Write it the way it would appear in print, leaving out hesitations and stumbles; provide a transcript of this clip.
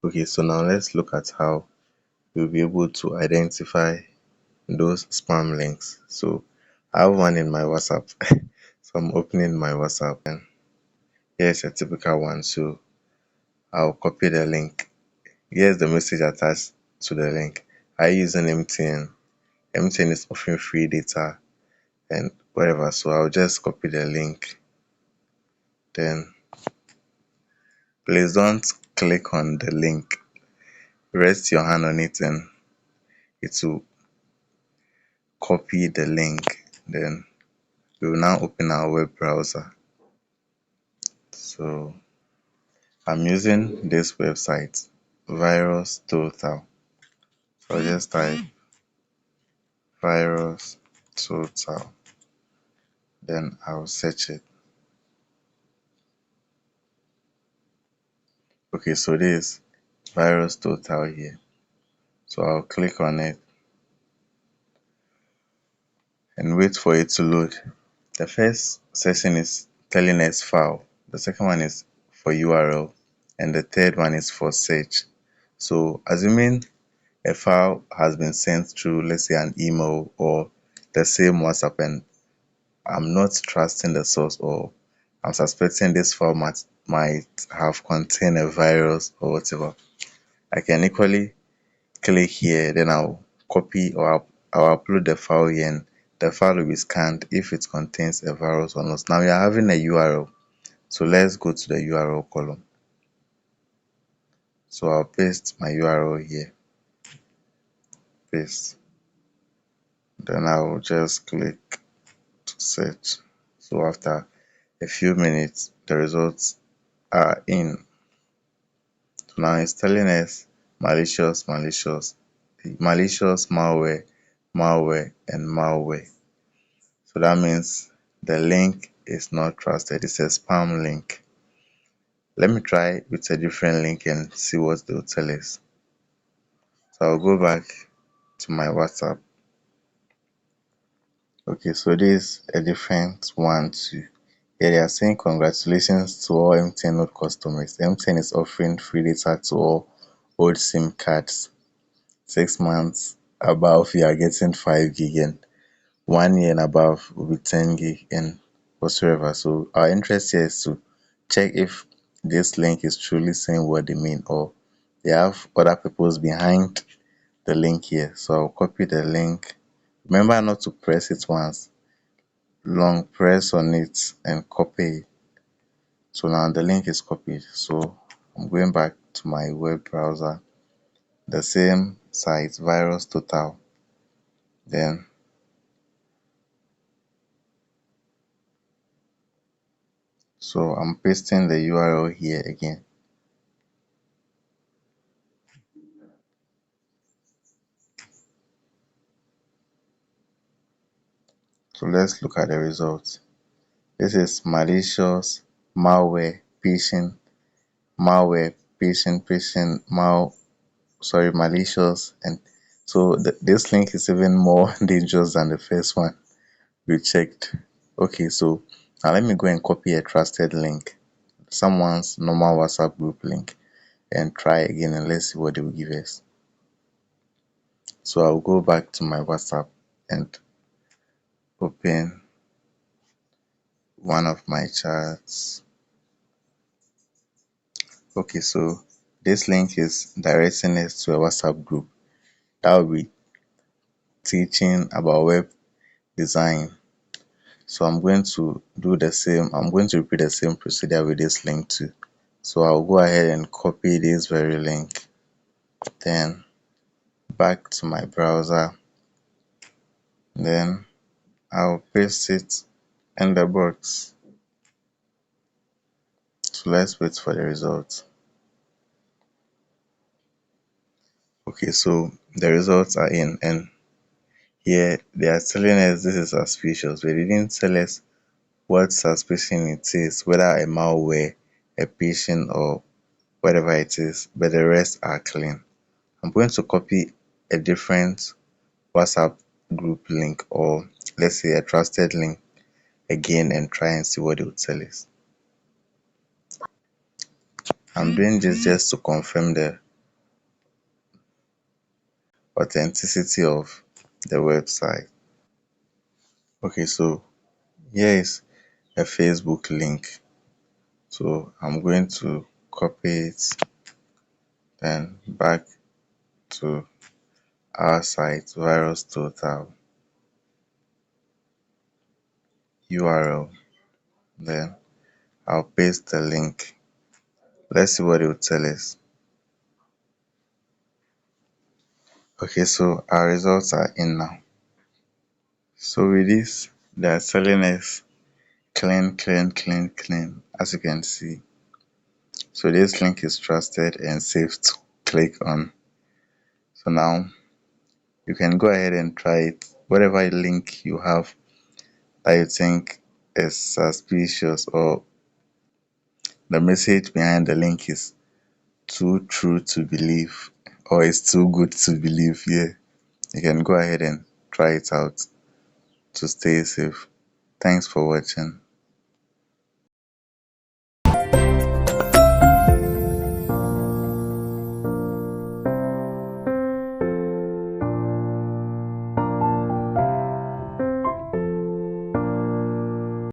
Okay, so now let's look at how you'll be able to identify those spam links. So I have one in my WhatsApp. So I'm opening my WhatsApp and here's a typical one. So I'll copy the link. Here's the message attached to the link. I use an MTN. MTN is offering free data and whatever. So I'll just copy the link. Then please don't click on the link. Rest your hand on it and it will copy the link. Then we will now open our web browser. So I'm using this website, Virus Total. So I'll just type Virus Total. Then I'll search it. Okay, so this Virus Total here. So I'll click on it and wait for it to load. The first section is telling us file. The second one is for URL. And the third one is for search. So assuming a file has been sent through, let's say, an email or the same WhatsApp, and I'm not trusting the source, or I'm suspecting this file might have contained a virus or whatever, I can equally click here, then I'll copy or I'll upload the file here and the file will be scanned if it contains a virus or not. Now we are having a URL. So let's go to the URL column. So I'll paste my URL here. Paste. Then I'll just click to search. So after a few minutes, the results are in. So now it's telling us malicious, malware, and malware. So that means the link is not trusted. It's a spam link. Let me try with a different link and see what they'll tell us. So I'll go back to my WhatsApp. Okay, so this is a different one too. Here they are saying congratulations to all MTN Node customers. MTN is offering free data to all old SIM cards. 6 months above you are getting 5 gig and 1 year and above will be 10 gig and whatsoever. So our interest here is to check if this link is truly saying what they mean, or they have other purpose behind the link here. So I'll copy the link. Remember not to press it once. Long press on it and copy it. So now the link is copied. So I'm going back to my web browser, the same site, Virus Total. Then so I'm pasting the URL here again. So let's look at the results. This is malicious, malware, phishing, malicious, and so this link is even more dangerous than the first one we checked. Okay, so now let me go and copy a trusted link, someone's normal WhatsApp group link, and try again and let's see what they will give us. So I'll go back to my WhatsApp and open one of my chats. Okay, so this link is directing us to a WhatsApp group that will be teaching about web design. So I'm going to do the same. I'm going to repeat the same procedure with this link too. So I'll go ahead and copy this very link, then back to my browser, then I'll paste it in the box. So let's wait for the results. Okay, so the results are in, and here they are telling us this is suspicious, but they didn't tell us what suspicion it is, whether a malware, a phishing, or whatever it is, but the rest are clean. I'm going to copy a different WhatsApp group link, or let's say a trusted link again, and try and see what it will tell us. I'm doing this just to confirm the authenticity of the website. Okay, so here is a Facebook link. So I'm going to copy it then back to our site, virus total URL. Then I'll paste the link. Let's see what it will tell us. Okay, so our results are in now. So with this, they are telling us clean, clean, clean, clean, as you can see. So this link is trusted and safe to click on. So now you can go ahead and try it. Whatever link you have that you think is suspicious, or the message behind the link is too true to believe, or it's too good to believe, yeah, you can go ahead and try it out to stay safe. Thanks for watching.